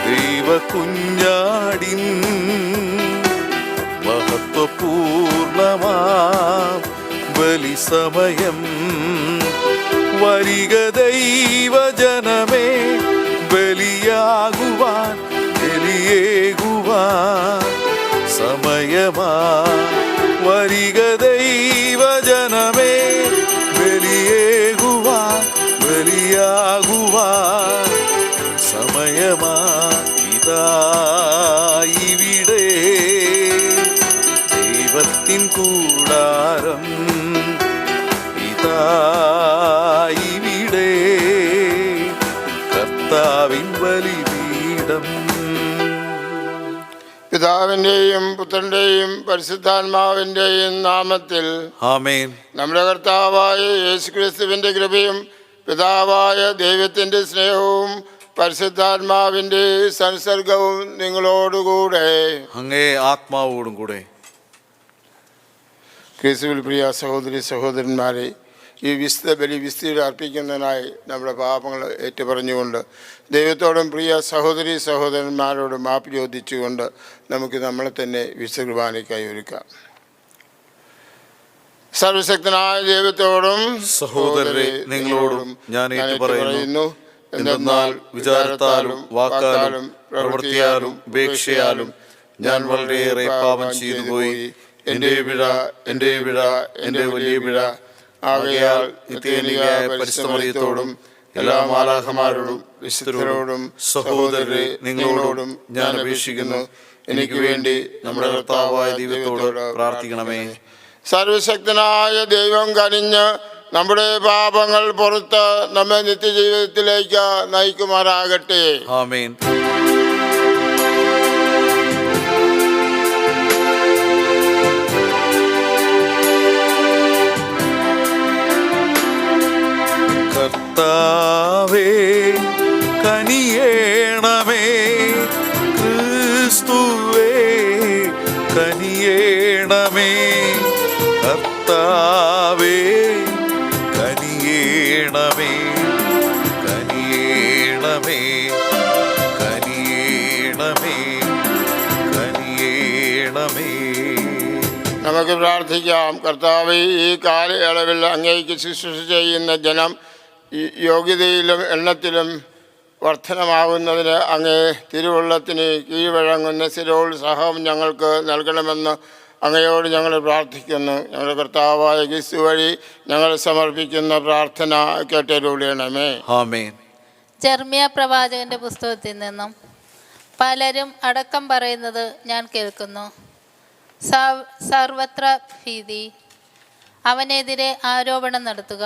ദൈവകുഞ്ഞാടിൻ മഹത്വപൂർണമാം ബലിസമയം വരിക ദൈവജനമേ, ബലിയാകുവാൻ ബലിയേകുവാൻ സമയമാ. വരിക ദൈവജനമേ, ബലിയേകുവാൻ ബലിയാകുവാൻ സമയമാ. ഇതാ ഇവിടെ ദൈവത്തിൻ കൂടാരം, ഇതാ ഇവിടെ കർത്താവിൻ ബലിപീഠം. പിതാവിൻ്റെയും പുത്രൻ്റെയും പരിശുദ്ധാത്മാവിൻ്റെയും നാമത്തിൽ ആമേൻ. നമ്മുടെ കർത്താവായ യേശുക്രിസ്തുവിൻ്റെ കൃപയും പിതാവായ ദൈവത്തിൻ്റെ സ്നേഹവും പരിശുദ്ധാത്മാവിൻ്റെ സംസർഗവും നിങ്ങളോടുകൂടെ അങ്ങേ ആത്മാവോടും കൂടെ. ക്രിസ്തുവിൽ പ്രിയ സഹോദരി സഹോദരന്മാരെ, ഈ വിശുദ്ധ ബലി വിസ്തീടെ അർപ്പിക്കുന്നതിനായി നമ്മുടെ പാപങ്ങൾ ഏറ്റുപറഞ്ഞുകൊണ്ട് ദൈവത്തോടും പ്രിയ സഹോദരി സഹോദരന്മാരോടും മാപ്പ് ചോദിച്ചുകൊണ്ട് നമുക്ക് നമ്മളെ തന്നെ വിശുദ്ധ കുർബാനയ്ക്കായി ഒരുക്കാം. സർവശക്തനായ ദൈവത്തോടും സഹോദരരെ നിങ്ങളോടും ഞാൻ ഏറ്റുപറയുന്നു. എന്തെന്നാൽ വിചാരത്താലും വാക്കാലും പ്രവൃത്തിയാലും ഉപേക്ഷയാലും ഞാൻ വളരെയേറെ പാപം ചെയ്തു പോയി. എൻ്റെ പിഴ, എൻ്റെ പിഴ, എൻ്റെ വലിയ പിഴ. ആകയാൽ നിത്യകന്യകയായ പരിശുദ്ധമറിയത്തോടും എല്ലാ മാലാഖമാരോടും വിശുദ്ധരോടും സഹോദരരെ നിങ്ങളോടും ഞാൻ അപേക്ഷിക്കുന്നു, എനിക്ക് വേണ്ടി നമ്മുടെ കർത്താവായ ദൈവത്തോട് പ്രാർത്ഥിക്കണമേ. സർവശക്തനായ ദൈവം കനിഞ്ഞ് നമ്മുടെ പാപങ്ങൾ പുറത്ത് നമ്മെ നിത്യജീവിതത്തിലേക്ക് നയിക്കുമാറാകട്ടെ. ആമേൻ. കർത്താവേ കനിയേണമേ, ക്രിസ്തുവേ കനിയേണമേ, കർത്താവേ കനിയേണമേ, കനിയേണമേ, കനിയേണമേ, കനിയേണമേ. നമുക്ക് പ്രാർത്ഥിക്കാം. കർത്താവേ, ഈ കാലയളവിൽ അങ്ങേക്ക് ശുശ്രൂഷ ചെയ്യുന്ന ജനം യോഗ്യതയിലും എണ്ണത്തിലും വർധനമാകുന്നതിന് അങ്ങേ തിരുവുള്ളത്തിന് കീഴ്വഴങ്ങുന്ന സ്ഥിരോത്സാഹം ഞങ്ങൾക്ക് നൽകണമെന്ന് അങ്ങയോട് ഞങ്ങൾ പ്രാർത്ഥിക്കുന്നു. ഞങ്ങളുടെ കർത്താവായ ക്രിസ്തു വഴി ഞങ്ങൾ സമർപ്പിക്കുന്ന പ്രാർത്ഥന കേട്ടരുളണമേ. ആമേൻ. ജെർമ്യ പ്രവാചകന്റെ പുസ്തകത്തിൽ നിന്നും പലരും അടക്കം പറയുന്നത് ഞാൻ കേൾക്കുന്നു. സർവത്ര ഭീതി. അവനെതിരെ ആരോപണം നടത്തുക.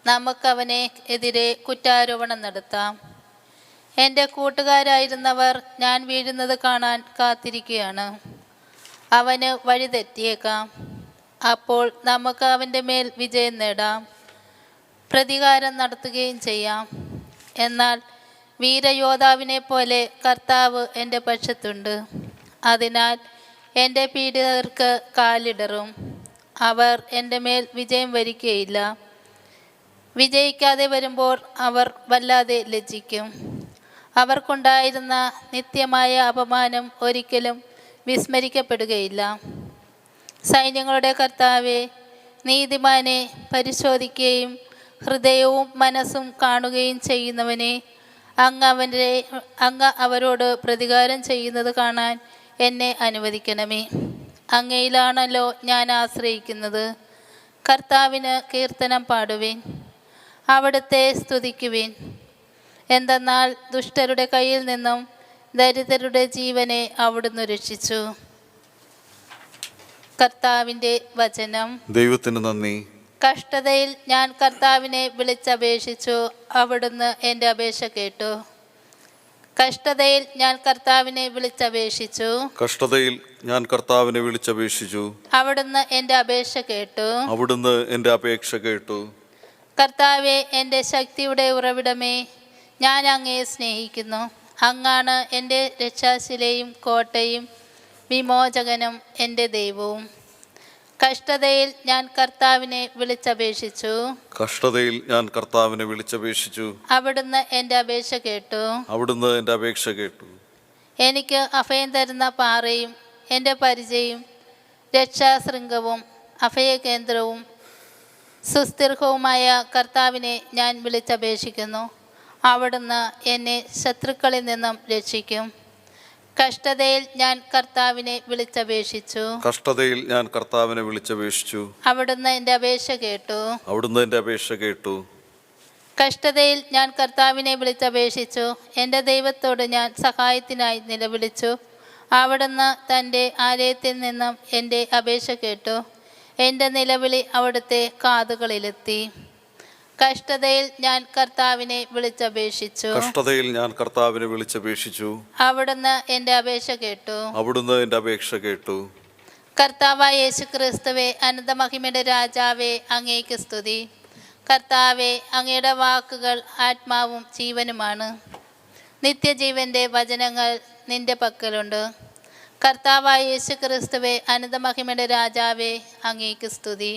നമുക്കവനെ എതിരെ കുറ്റാരോപണം നടത്താം. എൻ്റെ കൂട്ടുകാരായിരുന്നവർ ഞാൻ വീഴുന്നത് കാണാൻ കാത്തിരിക്കുകയാണ്. അവന് വഴി തെറ്റിയേക്കാം. അപ്പോൾ നമുക്ക് അവൻ്റെ മേൽ വിജയം നേടാം, പ്രതികാരം നടത്തുകയും ചെയ്യാം. എന്നാൽ വീരയോദ്ധാവിനെ പോലെ കർത്താവ് എൻ്റെ പക്ഷത്തുണ്ട്. അതിനാൽ എൻ്റെ പീഡിതർക്ക് കാലിടറും. അവർ എൻ്റെ മേൽ വിജയം വരിക്കുകയില്ല. വിജയിക്കാതെ വരുമ്പോൾ അവർ വല്ലാതെ ലജ്ജിക്കും. അവർക്കുണ്ടായിരുന്ന നിത്യമായ അപമാനം ഒരിക്കലും വിസ്മരിക്കപ്പെടുകയില്ല. സൈന്യങ്ങളുടെ കർത്താവേ, നീതിമാനെ പരിശോധിക്കുകയും ഹൃദയവും മനസ്സും കാണുകയും ചെയ്യുന്നവനെ, അങ്ങ് അവരോട് പ്രതികാരം ചെയ്യുന്നത് കാണാൻ എന്നെ അനുവദിക്കണമേ. അങ്ങയിലാണല്ലോ ഞാൻ ആശ്രയിക്കുന്നത്. കർത്താവിന് കീർത്തനം പാടുവിൻ, അവിടുത്തെ സ്തുതിക്കുവിൻ. എന്തെന്നാൽ ദുഷ്ടരുടെ കയ്യിൽ നിന്നും ദരിദ്രരുടെ ജീവനെ അവിടുന്ന് രക്ഷിച്ചു. കർത്താവിൻ്റെ വചനം. ദൈവത്തിന് നന്ദി. കഷ്ടതയിൽ ഞാൻ കർത്താവിനെ വിളിച്ചപേക്ഷിച്ചു, അവിടുന്ന് എൻ്റെ അപേക്ഷ കേട്ടു. കഷ്ടതയിൽ ഞാൻ കർത്താവിനെ വിളിച്ചപേക്ഷിച്ചു. കഷ്ടതയിൽ ഞാൻ കർത്താവിനെ വിളിച്ചപേക്ഷിച്ചു. അവിടുന്ന് എൻ്റെ അപേക്ഷ കേട്ടു. അവിടുന്ന് എൻ്റെ അപേക്ഷ കേട്ടു. കർത്താവെ, എൻ്റെ ശക്തിയുടെ ഉറവിടമേ, ഞാൻ അങ്ങയെ സ്നേഹിക്കുന്നു. അങ്ങാണ് എൻ്റെ രക്ഷാശിലയും കോട്ടയും വിമോചകനും എൻ്റെ ദൈവവും. കഷ്ടതയിൽ ഞാൻ കർത്താവിനെ വിളിച്ചപേക്ഷിച്ചു. കഷ്ടതയിൽ ഞാൻ കർത്താവിനെ വിളിച്ചപേക്ഷിച്ചു. അവിടുന്ന് എൻ്റെ അപേക്ഷ കേട്ടു. അവിടുന്ന് എൻ്റെ അപേക്ഷ കേട്ടു. എനിക്ക് അഭയം തരുന്ന പാറയും എൻ്റെ പരിചയും രക്ഷാശൃംഗവും അഭയകേന്ദ്രവും സുസ്ഥിരവുമായ കർത്താവിനെ ഞാൻ വിളിച്ചപേക്ഷിക്കുന്നു. അവിടുന്ന് എന്നെ ശത്രുക്കളിൽ നിന്നും രക്ഷിക്കും. കഷ്ടതയിൽ ഞാൻ കർത്താവിനെ വിളിച്ചപേക്ഷിച്ചു. കഷ്ടതയിൽ ഞാൻ കർത്താവിനെ വിളിച്ചപേക്ഷിച്ചു. അവിടുന്ന് എൻ്റെ അപേക്ഷ കേട്ടു. അവിടുന്ന് എൻ്റെ അപേക്ഷ കേട്ടു. കഷ്ടതയിൽ ഞാൻ കർത്താവിനെ വിളിച്ചപേക്ഷിച്ചു. എൻ്റെ ദൈവത്തോട് ഞാൻ സഹായത്തിനായി നിലവിളിച്ചു. അവിടുന്ന് തൻ്റെ ആലയത്തിൽ നിന്നും എൻ്റെ അപേക്ഷ കേട്ടു. എൻ്റെ നിലവിളി അവിടുത്തെ കാതുകളിലെത്തി. കഷ്ടതയിൽ ഞാൻ കർത്താവിനെ വിളിച്ചപേക്ഷിച്ചു. കഷ്ടതയിൽ ഞാൻ കർത്താവിനെ വിളിച്ചപേക്ഷിച്ചു. അവിടുന്ന് എൻ്റെ അപേക്ഷ കേട്ടു. അവിടുന്ന് എൻ്റെ അപേക്ഷ കേട്ടു. കർത്താവായ യേശു ക്രിസ്തുവേ, അനന്തമഹിമയുടെ രാജാവേ, അങ്ങേക്ക് സ്തുതി. കർത്താവേ, അങ്ങയുടെ വാക്കുകൾ ആത്മാവും ജീവനുമാണ്. നിത്യജീവൻ്റെ വചനങ്ങൾ നിന്റെ പക്കലുണ്ട്. കർത്താവായ യേശു ക്രിസ്തുവേ, അനന്തമഹിമയുടെ രാജാവേ, അങ്ങേക്ക് സ്തുതി.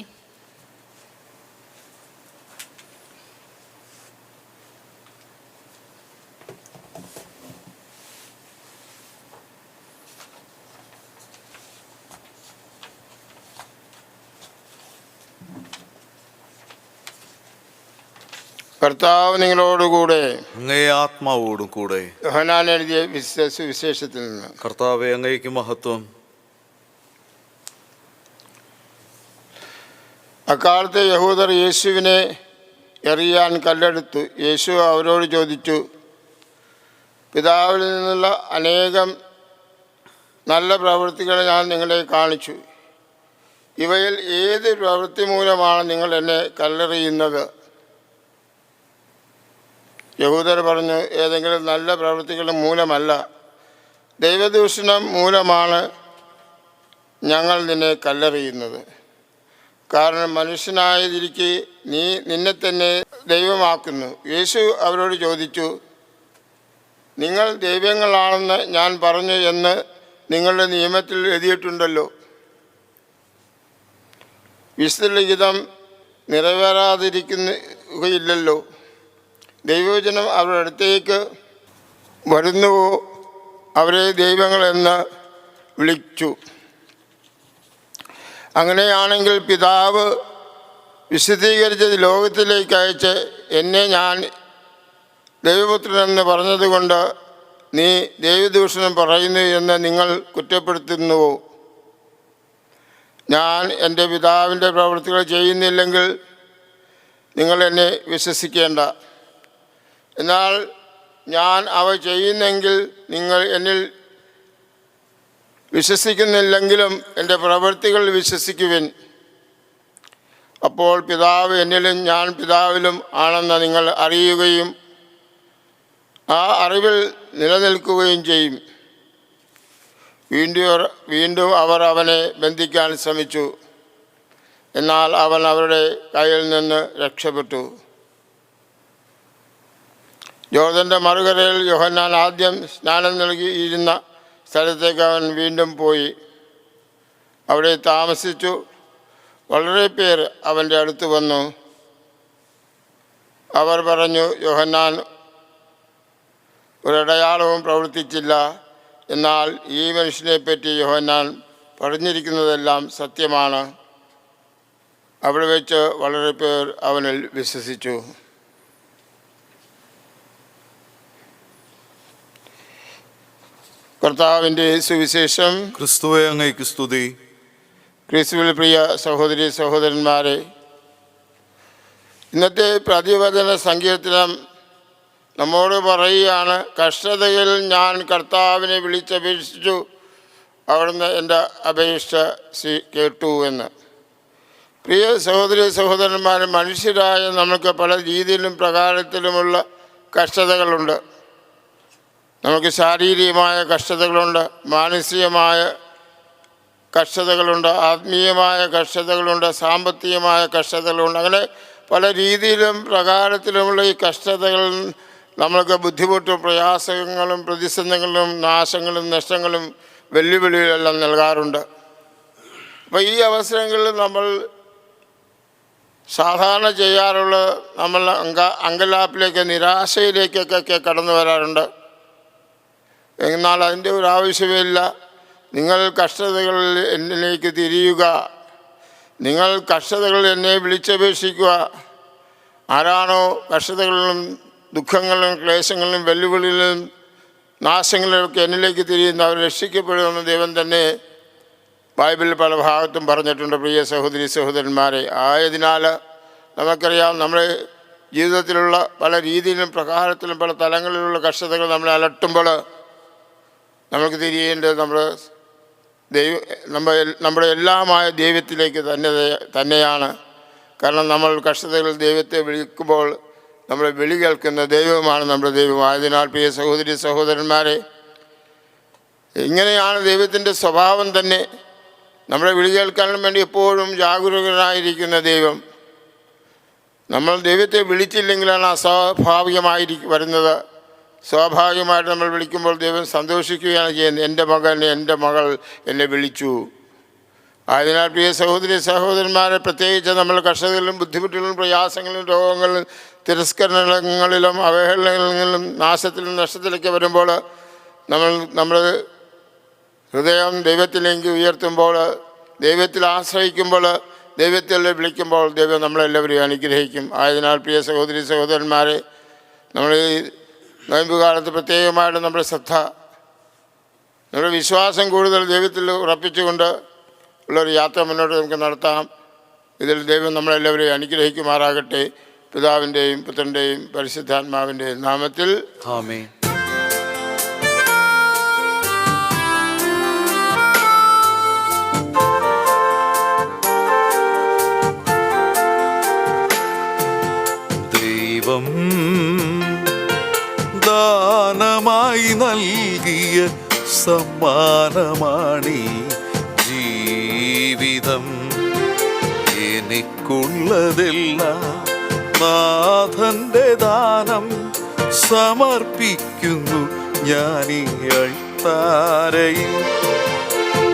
കർത്താവ് നിങ്ങളോടുകൂടെ. അങ്ങേ ആത്മാവോടും കൂടെ. യോഹന്നാൻ എഴുതിയ സുവിശേഷത്തിൽ നിന്ന്. കർത്താവേ, അങ്ങേക്ക് മഹത്വം. അക്കാലത്ത് യഹൂദർ യേശുവിനെ എറിയാൻ കല്ലെടുത്തു. യേശു അവരോട് ചോദിച്ചു, പിതാവിൽ നിന്നുള്ള അനേകം നല്ല പ്രവൃത്തികൾ ഞാൻ നിങ്ങളെ കാണിച്ചു. ഇവയിൽ ഏത് പ്രവൃത്തി മൂലമാണ് നിങ്ങൾ എന്നെ കല്ലെറിയുന്നത്? യഹൂദർ പറഞ്ഞു, ഏതെങ്കിലും നല്ല പ്രവൃത്തികൾ മൂലമല്ല, ദൈവദൂഷണം മൂലമാണ് ഞങ്ങൾ നിന്നെ കല്ലെറിയുന്നത്. കാരണം മനുഷ്യനായതിരിക്കെ നീ നിന്നെ തന്നെ ദൈവമാക്കുന്നു. യേശു അവരോട് ചോദിച്ചു, നിങ്ങൾ ദൈവങ്ങളാണെന്ന് ഞാൻ പറഞ്ഞു എന്ന് നിങ്ങളുടെ നിയമത്തിൽ എഴുതിയിട്ടുണ്ടല്ലോ. വിശുദ്ധലിഖിതം നിറവേറാതിരിക്കുകയില്ലല്ലോ. ദൈവവചനം അവരുടെ അടുത്തേക്ക് വരുന്നുവോ അവരെ ദൈവങ്ങളെന്ന് വിളിച്ചു. അങ്ങനെയാണെങ്കിൽ പിതാവ് വിശുദ്ധീകരിച്ചത് ലോകത്തിലേക്ക് അയച്ച് എന്നെ ഞാൻ ദൈവപുത്രനെന്ന് പറഞ്ഞതുകൊണ്ട് നീ ദൈവദൂഷണം പറയുന്നു എന്ന് നിങ്ങൾ കുറ്റപ്പെടുത്തുന്നുവോ? ഞാൻ എൻ്റെ പിതാവിൻ്റെ പ്രവൃത്തികൾ ചെയ്യുന്നില്ലെങ്കിൽ നിങ്ങൾ എന്നെ വിശ്വസിക്കേണ്ട. എന്നാൽ ഞാൻ അവ ചെയ്യുന്നെങ്കിൽ നിങ്ങൾ എന്നിൽ വിശ്വസിക്കുന്നില്ലെങ്കിലും എൻ്റെ പ്രവൃത്തികൾ വിശ്വസിക്കുവിൻ. അപ്പോൾ പിതാവ് എന്നിലും ഞാൻ പിതാവിലും ആണെന്ന് നിങ്ങൾ അറിയുകയും ആ അറിവിൽ നിലനിൽക്കുകയും ചെയ്യും. വീണ്ടും അവർ അവനെ ബന്ധിക്കാൻ ശ്രമിച്ചു. എന്നാൽ അവൻ അവരുടെ കയ്യിൽ നിന്ന് രക്ഷപ്പെട്ടു. യോർദൻ്റെ മറുകരയിൽ യോഹന്നാൻ ആദ്യം സ്നാനം നൽകിയിരുന്ന സ്ഥലത്തേക്ക് അവൻ വീണ്ടും പോയി അവിടെ താമസിച്ചു. വളരെ പേർ അവൻ്റെ അടുത്ത് വന്നു. അവർ പറഞ്ഞു, യോഹന്നാൻ ഒരടയാളവും പ്രവർത്തിച്ചില്ല, എന്നാൽ ഈ മനുഷ്യനെപ്പറ്റി യോഹന്നാൻ പറഞ്ഞിരിക്കുന്നതെല്ലാം സത്യമാണ്. അവിടെ വെച്ച് വളരെ പേർ അവനിൽ വിശ്വസിച്ചു. കർത്താവിൻ്റെ സുവിശേഷം. ക്രിസ്തുവേ, അങ്ങേക്ക് സ്തുതി. ക്രിസ്തുവിൽ പ്രിയ സഹോദരി സഹോദരന്മാരെ, ഇന്നത്തെ പ്രതിവചന സങ്കീർത്തനം നമ്മോട് പറയുകയാണ്, കഷ്ടതയിൽ ഞാൻ കർത്താവിനെ വിളിച്ചപേക്ഷിച്ചു, അവിടുന്ന് എൻ്റെ അപേക്ഷ കേട്ടു എന്ന്. പ്രിയ സഹോദരി സഹോദരന്മാരെ, മനുഷ്യരായ നമുക്ക് പല രീതിയിലും പ്രകാരത്തിലുമുള്ള കഷ്ടതകളുണ്ട്. നമുക്ക് ശാരീരികമായ കഷ്ടതകളുണ്ട്, മാനസികമായ കഷ്ടതകളുണ്ട്, ആത്മീയമായ കഷ്ടതകളുണ്ട്, സാമ്പത്തികമായ കഷ്ടതകളുണ്ട്. അങ്ങനെ പല രീതിയിലും പ്രകാരത്തിലുമുള്ള ഈ കഷ്ടതകൾ നമ്മൾക്ക് ബുദ്ധിമുട്ടും പ്രയാസങ്ങളും പ്രതിസന്ധികളും നാശങ്ങളും നഷ്ടങ്ങളും വെല്ലുവിളികളെല്ലാം നൽകാറുണ്ട്. അപ്പോൾ ഈ അവസരങ്ങളിൽ നമ്മൾ സാധാരണ ചെയ്യാറുള്ള നമ്മൾ അങ്കലാപ്പിലേക്ക് നിരാശയിലേക്കൊക്കെ കടന്നു വരാറുണ്ട്. എന്നാൽ അതിൻ്റെ ഒരു ആവശ്യമില്ല. നിങ്ങൾ കഷ്ടതകളിൽ എന്നിലേക്ക് തിരിയുക, നിങ്ങൾ കഷ്ടതകളിൽ എന്നെ വിളിച്ചപേക്ഷിക്കുക. ആരാണോ കഷ്ടതകളിലും ദുഃഖങ്ങളിലും ക്ലേശങ്ങളിലും വെല്ലുവിളികളിലും നാശങ്ങളിലൊക്കെ എന്നിലേക്ക് തിരിയുന്ന അവർ രക്ഷിക്കപ്പെടുമെന്ന് ദൈവം തന്നെ ബൈബിളിൽ പല ഭാഗത്തും പറഞ്ഞിട്ടുണ്ട്. പ്രിയ സഹോദരി സഹോദരന്മാരെ, ആയതിനാൽ നമുക്കറിയാം നമ്മുടെ ജീവിതത്തിലുള്ള പല രീതിയിലും പ്രകാരത്തിലും പല തലങ്ങളിലുള്ള കഷ്ടതകൾ നമ്മളെ അലട്ടുമ്പോൾ നമുക്ക് തിരിയേണ്ടത് നമ്മുടെ എല്ലാമായ ദൈവത്തിലേക്ക് തന്നെയാണ്. കാരണം നമ്മൾ കഷ്ടതകൾ ദൈവത്തെ വിളിക്കുമ്പോൾ നമ്മളെ വിളി കേൾക്കുന്ന ദൈവമാണ് നമ്മുടെ ദൈവം. ആയതിനാൽ പ്രിയ സഹോദരി സഹോദരന്മാരെ, ഇങ്ങനെയാണ് ദൈവത്തിൻ്റെ സ്വഭാവം തന്നെ. നമ്മളെ വിളി കേൾക്കാനും വേണ്ടി എപ്പോഴും ജാഗരൂകനായിരിക്കുന്ന ദൈവം. നമ്മൾ ദൈവത്തെ വിളിച്ചില്ലെങ്കിലാണ് വരുന്നത്. സ്വാഭാവികമായിട്ട് നമ്മൾ വിളിക്കുമ്പോൾ ദൈവം സന്തോഷിക്കുകയാണ് ചെയ്യുന്നത്. എൻ്റെ മകൻ, എൻ്റെ മകൾ എന്നെ വിളിച്ചു. ആയതിനാൽ പ്രിയ സഹോദരി സഹോദരന്മാരെ, പ്രത്യേകിച്ച് നമ്മൾ കഷ്ടതകളിലും ബുദ്ധിമുട്ടുകളിലും പ്രയാസങ്ങളിലും രോഗങ്ങളിലും തിരസ്കരണങ്ങളിലും അവഹേളനങ്ങളിലും നാശത്തിലും നഷ്ടത്തിലേക്ക് വരുമ്പോൾ നമ്മൾ ഹൃദയം ദൈവത്തിലേക്ക് ഉയർത്തുമ്പോൾ, ദൈവത്തിൽ ആശ്രയിക്കുമ്പോൾ, ദൈവത്തിൽ വിളിക്കുമ്പോൾ ദൈവം നമ്മളെല്ലാവരെയും അനുഗ്രഹിക്കും. ആയതിനാൽ പ്രിയ സഹോദരി സഹോദരന്മാരെ, നമ്മൾ ഈ നോയമ്പ് കാലത്ത് പ്രത്യേകമായിട്ട് നമ്മുടെ ശ്രദ്ധ, നമ്മുടെ വിശ്വാസം കൂടുതൽ ദൈവത്തിൽ ഉറപ്പിച്ചുകൊണ്ട് ഉള്ളൊരു യാത്ര മുന്നോട്ട് നമുക്ക് നടത്താം. ഇതിൽ ദൈവം നമ്മളെല്ലാവരെയും അനുഗ്രഹിക്കുമാറാകട്ടെ. പിതാവിൻ്റെയും പുത്രൻ്റെയും പരിശുദ്ധാത്മാവിൻ്റെയും നാമത്തിൽ ആമേൻ. ദൈവം ദാനമായി നൽകിയ സമ്മാനമാണീ ജീവിതം. എനിക്കുള്ളതെല്ലാം നാഥന്റെ ദാനം സമർപ്പിക്കുന്നു ഞാനീ അൾത്താരയിൽ.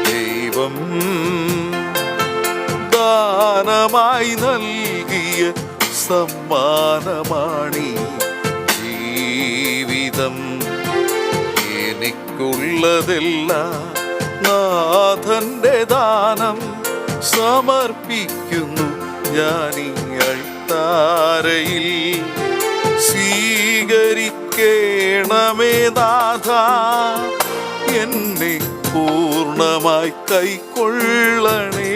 ദൈവം ദാനമായി നൽകിയ സമ്മാനമാണീ ജീവിതം. എനിക്കുള്ളതെല്ലാം നാഥന്റെ ദാനം സമർപ്പിക്കുന്നു ഞാനീ അൾത്താരയിൽ. സ്വീകരിക്കേണമേ നാഥ, എന്നെ പൂർണ്ണമായി കൈക്കൊള്ളണേ.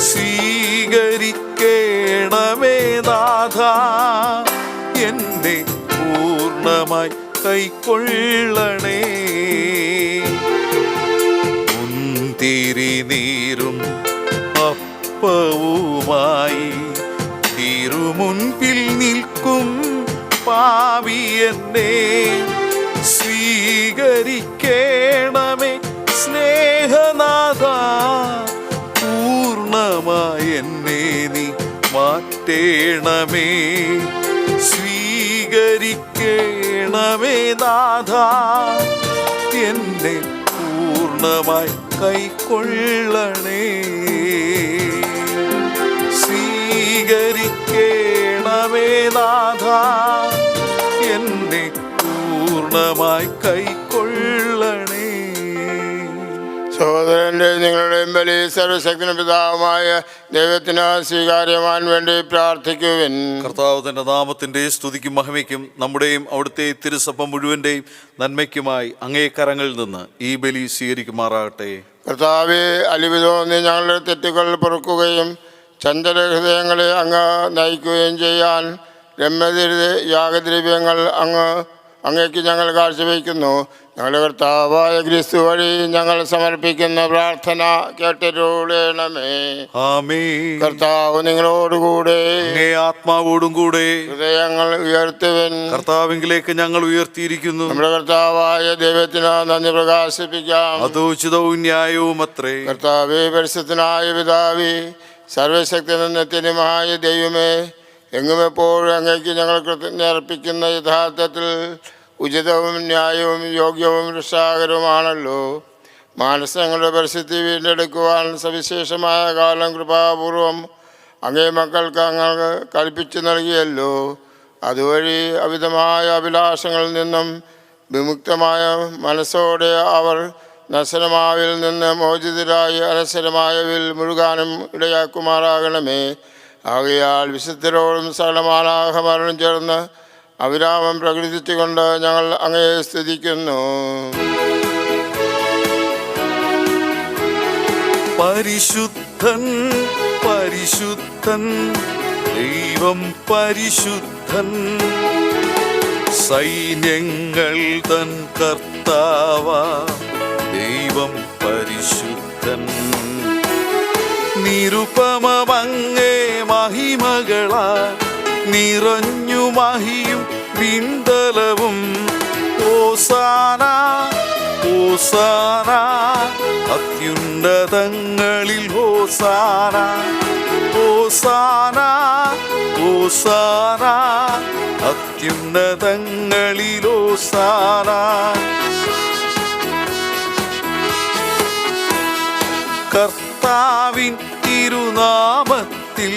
സ്വീകരിക്കേണമേ നാഥ, എന്നെ പൂർണ്ണമായി കൈക്കൊള്ളണേ. മുന്തിരി നീരും അപ്പവുമായി തിരുമുൻപിൽ നിൽക്കും പാപി എന്നെ. സ്വീകരിക്കേണമേ സ്നേഹനാഥ, പൂർണ്ണമായി എന്നെ നീ മാറ്റേണമേ. സ്വീകരിക്കേണമേ നാഥ, എന്നെ പൂർണ്ണമായി കൈക്കൊള്ളണേ. സ്വീകരിക്കേണമേ നാഥ, എന്നെ പൂർണ്ണമായി കൈക്കൊള്ളണേ. സഹോദരൻ്റെ നിങ്ങളുടെയും ബലി സർവശക്തനും പിതാവുമായ ദൈവത്തിന് സ്വീകാര്യമാൻ വേണ്ടി പ്രാർത്ഥിക്കുവിൻ. കർത്താവ് തന്റെ നാമത്തിന്റെ സ്തുതിക്കും മഹിമയ്ക്കും നമ്മുടെയും അവിടുത്തെ തിരുസഭ മുഴുവൻ്റെയും നന്മയ്ക്കുമായി അങ്ങേ കരങ്ങളിൽ നിന്ന് ഈ ബലി സ്വീകരിക്കുമാറാകട്ടെ. കർത്താവെ, അലിവ് തോന്നി ഞങ്ങളുടെ തെറ്റുകൾ പൊറുക്കുകയും ചഞ്ചല ഹൃദയങ്ങളെ അങ്ങ് നയിക്കുകയും ചെയ്യാൻ യാഗദ്രവ്യങ്ങൾ അങ്ങേക്ക് ഞങ്ങൾ കാഴ്ചവെക്കുന്നു. ഞങ്ങളുടെ കർത്താവായ ക്രിസ്തു വഴി ഞങ്ങൾ സമർപ്പിക്കുന്ന പ്രാർത്ഥന കേട്ടരുളണമേ. ആമേൻ. കർത്താവ് നിങ്ങളോടുകൂടെ അങ്ങേ ആത്മാവോടും കൂടെ ഹൃദയങ്ങൾ ഉയർത്തുവൻ. കർത്താവിലേക്ക് ഞങ്ങൾ ഉയർത്തിയിരിക്കുന്നു. നമ്മുടെ കർത്താവായ ദൈവത്തിന് നന്ദി പ്രകാശിപ്പിക്കാം. അതോചിതവും ന്യായവും അത്രേ. കർത്താവേ, പരിശുദ്ധനായ പിതാവേ, സർവശക്തനും നിത്യനുമായ ദൈവമേ, എങ്ങും എപ്പോഴും അങ്ങേക്ക് ഞങ്ങൾ കൃതജ്ഞത അർപ്പിക്കുന്ന യഥാർത്ഥത്തിൽ ഉചിതവും ന്യായവും യോഗ്യവും രക്ഷാകരവുമാണല്ലോ. മാനസങ്ങളുടെ പരിസ്ഥിതി വീണ്ടെടുക്കുവാൻ സവിശേഷമായ കാലം കൃപാപൂർവം അങ്ങേ മക്കൾക്ക് അങ്ങ് കൽപ്പിച്ചു നൽകിയല്ലോ. അതുവഴി അമിതമായ അഭിലാഷങ്ങളിൽ നിന്നും വിമുക്തമായ മനസ്സോടെ അവർ നശ്വരമാവിൽ നിന്ന് മോചിതരായി അനശ്വരമായവിൽ മുഴുകാനും ഇടയാക്കുമാറാകണമേ. ആകയാൽ വിശുദ്ധരോടും സകലമാലാഹമാരോടും ചേർന്ന് അവിരാമം പ്രകീർത്തിച്ചുകൊണ്ട് ഞങ്ങൾ അങ്ങയെ സ്തുതിക്കുന്നു. പരിശുദ്ധൻ പരിശുദ്ധൻ ദൈവം പരിശുദ്ധൻ, സൈന്യങ്ങൾ തൻ കർത്താവ ദൈവം പരിശുദ്ധൻ. നിരുപമമങ്ങേ മഹിമകളാ നിറഞ്ഞു മഹിയും വിണ്ടലവും. ഓസാന ഓസാന അത്യുന്നതങ്ങളിൽ ഓസാന. ഓസാന ഓസാന അത്യുന്നതങ്ങളിൽ ഓസാന. കർത്താവിൻ തിരുനാമത്തിൽ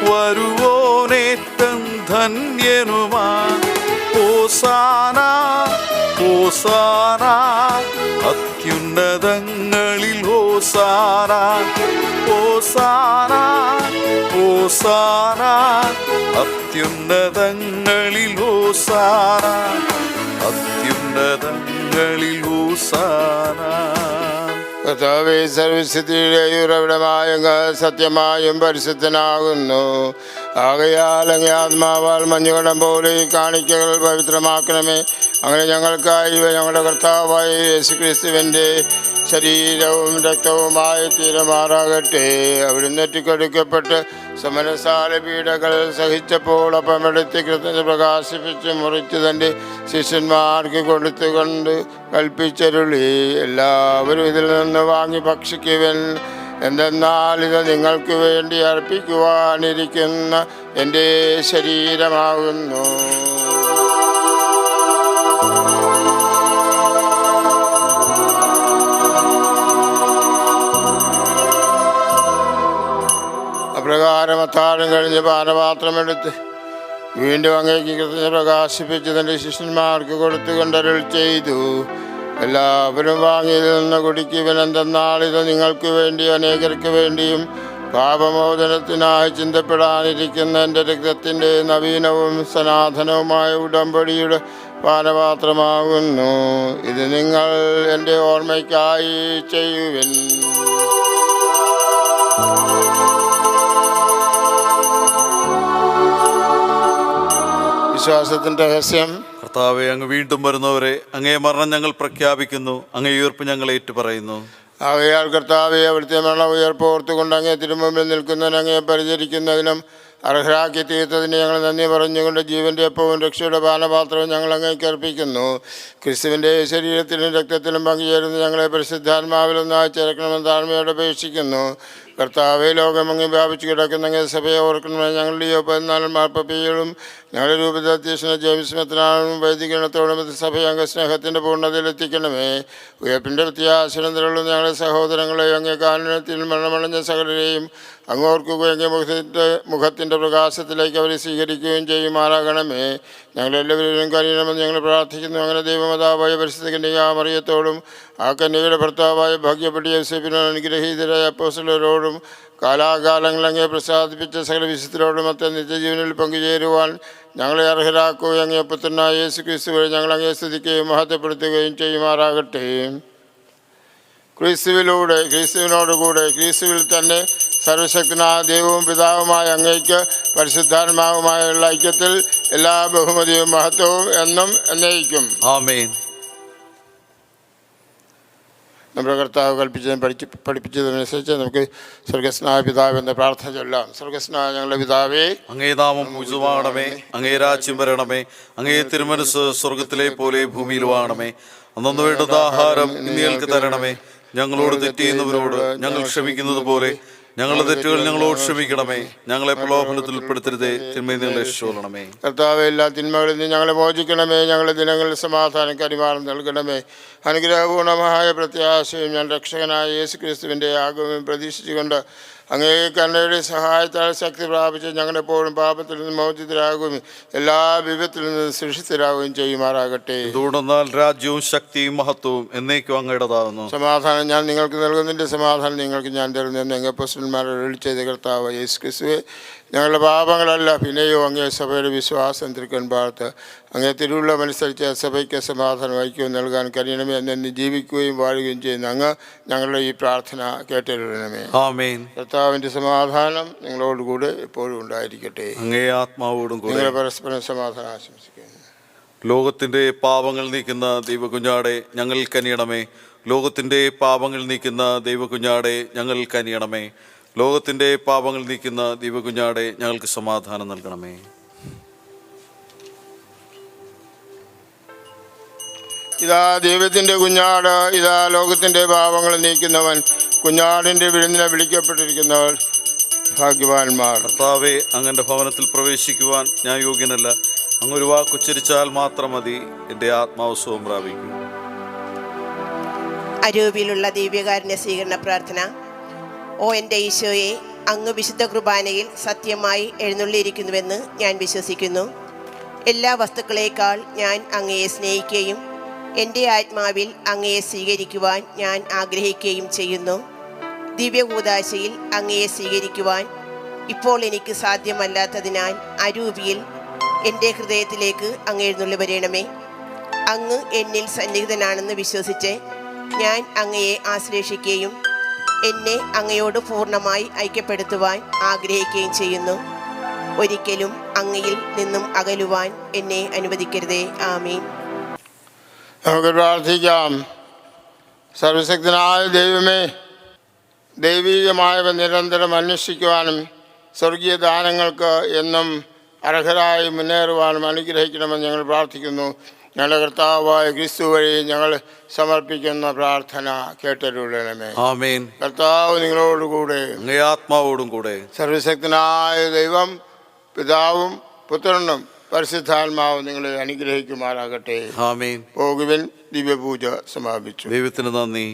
വരുവോനേറ്റം ധന്യനുമാ. ഓസാന ഓസാന അത്യുന്നതങ്ങളിൽ ഓസാന. ഓസാന ഓസാന അത്യുന്നതങ്ങളിൽ ഓസാന. അത്യുന്നതങ്ങളിൽ ഓസാന. കർത്താവേ, സർവ്വസിദ്ധിയുടെ ഉറവിടമായും സത്യമായും പരിശുദ്ധനാകുന്നു. ആകയാൽ അങ്ങേ ആത്മാവാൽ മഞ്ഞുകടം പോലെ ഈ കാണിക്കകൾ പവിത്രമാക്കണമേ. അങ്ങനെ ഞങ്ങൾക്കായി ഞങ്ങളുടെ കർത്താവായ യേശുക്രിസ്തുവിൻ്റെ ശരീരവും രക്തവുമായി തീരുമാറാകട്ടെ. അവിടുന്ന് നെറ്റിക്കൊടുക്കപ്പെട്ട് സമരസാല പീഡകൾ സഹിച്ചപ്പോൾ അപ്പമെടുത്ത് കൃത്യത പ്രകാശിപ്പിച്ച് മുറിച്ച് തൻ്റെ ശിഷ്യന്മാർക്ക് കൊടുത്തുകൊണ്ട് കൽപ്പിച്ചരുളി, എല്ലാവരും ഇതിൽ നിന്ന് വാങ്ങി ഭക്ഷിക്കുവൻ. എന്തെന്നാൽ ഇത് നിങ്ങൾക്ക് വേണ്ടി അർപ്പിക്കുവാനിരിക്കുന്ന എൻ്റെ ശരീരമാകുന്നു. അപ്രകാരം അത്താഴം കഴിഞ്ഞ് പാനപാത്രമെടുത്ത് വീണ്ടും അങ്ങേക്ക് കൃത്യത പ്രകാശിപ്പിച്ച് തൻ്റെ ശിഷ്യന്മാർക്ക് കൊടുത്തുകൊണ്ടരുൾ ചെയ്തു, എല്ലാവരും വാങ്ങിയതിൽ നിന്ന് കുടിക്കുവൻ. എന്തെന്നാൽ ഇത് നിങ്ങൾക്ക് വേണ്ടിയും അനേകർക്ക് വേണ്ടിയും പാപമോചനത്തിനായി ചിന്തപ്പെടാനിരിക്കുന്ന എൻ്റെ രക്തത്തിൻ്റെ നവീനവും സനാതനവുമായ ഉടമ്പടിയുടെ പാനപാത്രമാകുന്നു. ഇത് നിങ്ങൾ എൻ്റെ ഓർമ്മയ്ക്കായി ചെയ്യുവിൻ. വിശ്വാസത്തിൻ്റെ രഹസ്യം. കർത്താവെ, അങ്ങ് വീണ്ടും വരുന്നവരെ അങ്ങേ മരണം ഞങ്ങൾ പ്രഖ്യാപിക്കുന്നു, അങ്ങേ ഉയർപ്പ് ഞങ്ങൾ ഏറ്റുപറയുന്നു. ആകയാൽ കർത്താവെ, അവിടുത്തെ മരണ ഉയർപ്പ് ഓർത്തുകൊണ്ട് അങ്ങേ തിരുമുമ്പിൽ നിൽക്കുന്നതിന് അങ്ങേ പരിചരിക്കുന്നതിനും അർഹരാക്കി തീർത്തതിന് ഞങ്ങൾ നന്ദി പറഞ്ഞുകൊണ്ട് ജീവൻ്റെ അപ്പവും രക്ഷയുടെ പാനപാത്രവും ഞങ്ങൾ അങ്ങേക്ക് അർപ്പിക്കുന്നു. ക്രിസ്തുവിൻ്റെ ശരീരത്തിലും രക്തത്തിലും പങ്കുചേരുന്ന ഞങ്ങളെ പരിശുദ്ധാത്മാവിലൊന്നായി ചേർക്കണമെന്ന് താഴ്മയോടെ അപേക്ഷിക്കുന്നു. കർത്താവെ, ലോകമങ്ങി വ്യാപിച്ചു കിടക്കുന്ന അങ്ങേ സഭയെ ഓർക്കണമെന്ന് ഞങ്ങളുടെ ഈ 14 മാർപ്പപ്പികളും ഞങ്ങളുടെ രൂപതാധ്യക്ഷനെ ജെയിംസ് മെത്രാനും വൈദികരണത്തോടും സഭയെ അങ്ങ് സ്നേഹത്തിൻ്റെ പൂർണ്ണതയിലെത്തിക്കണമേ. ഉയർപ്പിൻ്റെ പ്രത്യാശനത്തിലുള്ള ഞങ്ങളുടെ സഹോദരങ്ങളെയും അങ്ങേ കാരുണ്യത്തിൽ മരണമടഞ്ഞ സകലരെയും അങ്ങോർക്കുകയും മുഖത്തിൻ്റെ പ്രകാശത്തിലേക്ക് അവരെ സ്വീകരിക്കുകയും ചെയ്യുമാറാകണമേ. ഞങ്ങളെല്ലാവരും കഴിയണമെന്ന് ഞങ്ങൾ പ്രാർത്ഥിക്കുന്നു. അങ്ങനെ ദൈവമാതാവായ പരിശുദ്ധ കന്യകാമറിയത്തോടും ആ കന്യകയുടെ ഭർത്താവായ ഭാഗ്യപ്പെട്ട യോസേഫിനോടും അനുഗ്രഹീതരായ അപ്പോസ്തലരോടും കാലാകാലങ്ങൾ അങ്ങേ പ്രസാദിപ്പിച്ച സകല വിശുദ്ധരോടും മറ്റ് നിത്യജീവനിൽ പങ്കുചേരുവാൻ ഞങ്ങളെ അർഹരാക്കുകയും അങ്ങേ പുത്രനായ യേശു ക്രിസ്തു വഴി ഞങ്ങൾ അങ്ങേ സ്തുതിക്കുകയും മഹത്വപ്പെടുത്തുകയും ചെയ്യുമാറാകട്ടെ. ക്രിസ്തുവിലൂടെ, ക്രിസ്തുവിനോടുകൂടെ, ക്രിസ്തുവിൽ തന്നെ സർവശക്തനായ ദൈവവും പിതാവുമായ അങ്ങേക്ക് പരിശുദ്ധാത്മാവുമായുള്ള ഐക്യത്തിൽ എല്ലാ ബഹുമതിയും മഹത്വവും എന്നും എന്നേക്കും. ആമേൻ. നമ്മുടെ കർത്താവ് പഠിപ്പിച്ചതനുസരിച്ച് നമുക്ക് സ്വർഗസ്നായ പിതാവ് എന്ന പ്രാർത്ഥന ചൊല്ലാം. സ്വർഗസ്നായ ഞങ്ങളുടെ പിതാവേ, അങ്ങേ നാമം പൂജിതമാകണമേ, അങ്ങേ രാജ്യം വരണമേ, അങ്ങേ തിരുമനസ് സ്വർഗത്തിലെ പോലെ ഭൂമിയിലുമാകണമേ. അന്നു വേണ്ടുന്ന ആഹാരം ഇന്ന് ഞങ്ങൾക്ക് തരണമേ. ഞങ്ങളോട് തെറ്റ് ചെയ്യുന്നവരോട് ഞങ്ങൾ ക്ഷമിക്കുന്നത് പോലെ ഞങ്ങളുടെ തെറ്റുകൾ ഞങ്ങളോട് ക്ഷമിക്കണമേ. ഞങ്ങളെ പ്രലോഭനത്തിൽ ഉൾപ്പെടുത്തരുതേ, തിന്മയിൽ നിന്ന് ഞങ്ങളെ രക്ഷിച്ചുകൊള്ളണമേ. കർത്താവേ, എല്ലാ തിന്മകളിൽ നിന്ന് ഞങ്ങളെ മോചിക്കണമേ. ഞങ്ങളുടെ ദിനങ്ങളിൽ സമാധാനം കരിമാനം നൽകണമേ. അനുഗ്രഹപൂർണമായ പ്രത്യാശയും ഞാൻ രക്ഷകനായ യേശു ക്രിസ്തുവിൻ്റെ ആഗമനം പ്രതീക്ഷിച്ചുകൊണ്ട് അങ്ങേ കരുണയുടെ സഹായത്താൽ ശക്തി പ്രാപിച്ച് ഞങ്ങളെപ്പോഴും പാപത്തിൽ നിന്ന് മോചിതരാകുകയും എല്ലാ വിപത്തിൽ നിന്ന് സുരക്ഷിതരാകുകയും ചെയ്യുമാറാകട്ടെ. തുടർന്നാൽ രാജ്യവും ശക്തിയും മഹത്വവും എന്നേക്കും അങ്ങയുടേതാകുന്നു. സമാധാനം ഞാൻ നിങ്ങൾക്ക് നൽകുന്നതിൻ്റെ സമാധാനം നിങ്ങൾക്ക് ഞാൻ തരുന്നു. എങ്കിൽ അപ്പോസ്തലന്മാരോട് വിളിച്ചത് കർത്താവ് യേശു ക്രിസ്തുവേ, ഞങ്ങളുടെ പാപങ്ങളല്ല പിന്നെയോ അങ്ങേ സഭയുടെ വിശ്വാസം തിരുക്കൻ പാർത്ത് അങ്ങേ തിരുവുള്ളമനുസരിച്ച് സഭയ്ക്ക് സമാധാനം ഐക്യവും നൽകാൻ കഴിയണമേ. എന്നെ ജീവിക്കുകയും വാഴുകയും ചെയ്യുന്ന അങ്ങ് ഞങ്ങളുടെ ഈ പ്രാർത്ഥന കേട്ടരുളണമേ. ആമേൻ. കർത്താവിൻ്റെ സമാധാനം നിങ്ങളോടുകൂടെ എപ്പോഴും ഉണ്ടായിരിക്കട്ടെ. അങ്ങേ ആത്മാവോടും കൂടെ. നിങ്ങളെ പരസ്പരം സമാധാനം ആശംസിക്കുന്നു. ലോകത്തിൻ്റെ പാപങ്ങൾ നീക്കുന്ന ദൈവകുഞ്ഞാടെ ഞങ്ങൾ കനിയണമേ. ലോകത്തിൻ്റെ പാപങ്ങൾ നീക്കുന്ന ദൈവകുഞ്ഞാടെ ഞങ്ങൾ കനിയണമേ. ലോകത്തിൻ്റെ പാപങ്ങൾ നീക്കുന്ന ദൈവകുഞ്ഞാടെ ഞങ്ങൾക്ക് സമാധാനം നൽകണമേ. ഇതാ ദൈവത്തിൻ്റെ കുഞ്ഞാട്, ഇതാ ലോകത്തിൻ്റെ പാപങ്ങൾ നീക്കുന്നവൻ. കുഞ്ഞാടിൻ്റെ വിരുന്നിനെ വിളിക്കപ്പെട്ടിരിക്കുന്നവർ ഭാഗ്യവാന്മാർ. കർത്താവേ, അങ്ങൻ്റെ ഭവനത്തിൽ പ്രവേശിക്കുവാൻ ഞാൻ യോഗ്യനല്ല. അങ്ങൊരു വാക്കുച്ചരിച്ചാൽ മാത്രം മതി, എൻ്റെ ആത്മാവ് സുഖം പ്രാപിക്കും. അരൂപിയിലുള്ള ദിവ്യകാരുണ്യ സ്വീകരണ പ്രാർത്ഥന. ഓ എൻ്റെ ഈശോയെ, അങ്ങ് വിശുദ്ധ കുർബാനയിൽ സത്യമായി എഴുന്നള്ളിയിരിക്കുന്നുവെന്ന് ഞാൻ വിശ്വസിക്കുന്നു. എല്ലാ വസ്തുക്കളേക്കാൾ ഞാൻ അങ്ങയെ സ്നേഹിക്കുകയും എൻ്റെ ആത്മാവിൽ അങ്ങയെ സ്വീകരിക്കുവാൻ ഞാൻ ആഗ്രഹിക്കുകയും ചെയ്യുന്നു. ദിവ്യകൂദാശയിൽ അങ്ങയെ സ്വീകരിക്കുവാൻ ഇപ്പോൾ എനിക്ക് സാധ്യമല്ലാത്തതിനാൽ അരൂപിയിൽ എൻ്റെ ഹൃദയത്തിലേക്ക് അങ്ങ് എഴുന്നള്ളി വരണമേ. അങ്ങ് എന്നിൽ സന്നിഹിതനാണെന്ന് വിശ്വസിച്ച് ഞാൻ അങ്ങയെ ആശ്ലേഷിക്കുകയും എന്നെ അങ്ങയോട് പൂർണ്ണമായി ഐക്യപ്പെടുത്തുവാൻ ആഗ്രഹിക്കുകയും ചെയ്യുന്നു. ഒരിക്കലും അങ്ങയിൽ നിന്നും അകലുവാൻ എന്നെ അനുവദിക്കരുതേ. ആമീൻ. നമുക്ക് പ്രാർത്ഥിക്കാം. സർവശക്തനായ ദൈവമേ, ദൈവീകമായവ നിരന്തരം അന്വേഷിക്കുവാനും സ്വർഗീയ ദാനങ്ങൾക്ക് എന്നും അർഹരായി മുന്നേറുവാനും അനുഗ്രഹിക്കണമെന്ന് ഞങ്ങൾ പ്രാർത്ഥിക്കുന്നു. ഞങ്ങളുടെ കർത്താവായ ക്രിസ്തു വഴി ഞങ്ങൾ സമർപ്പിക്കുന്ന പ്രാർത്ഥന കേട്ടരുളണമേ. ആമേൻ. കർത്താവ് നിങ്ങളോടുകൂടെ. അങ്ങേ ആത്മാവോടും കൂടെ. സർവശക്തനായ ദൈവം പിതാവും പുത്രനും പരിശുദ്ധാത്മാവും നിങ്ങളെ അനുഗ്രഹിക്കുമാറാകട്ടെ. ആമേൻ. പോകുവിൻ. ദിവ്യപൂജ സമാപിച്ചു. ദൈവത്തിന് നന്ദി.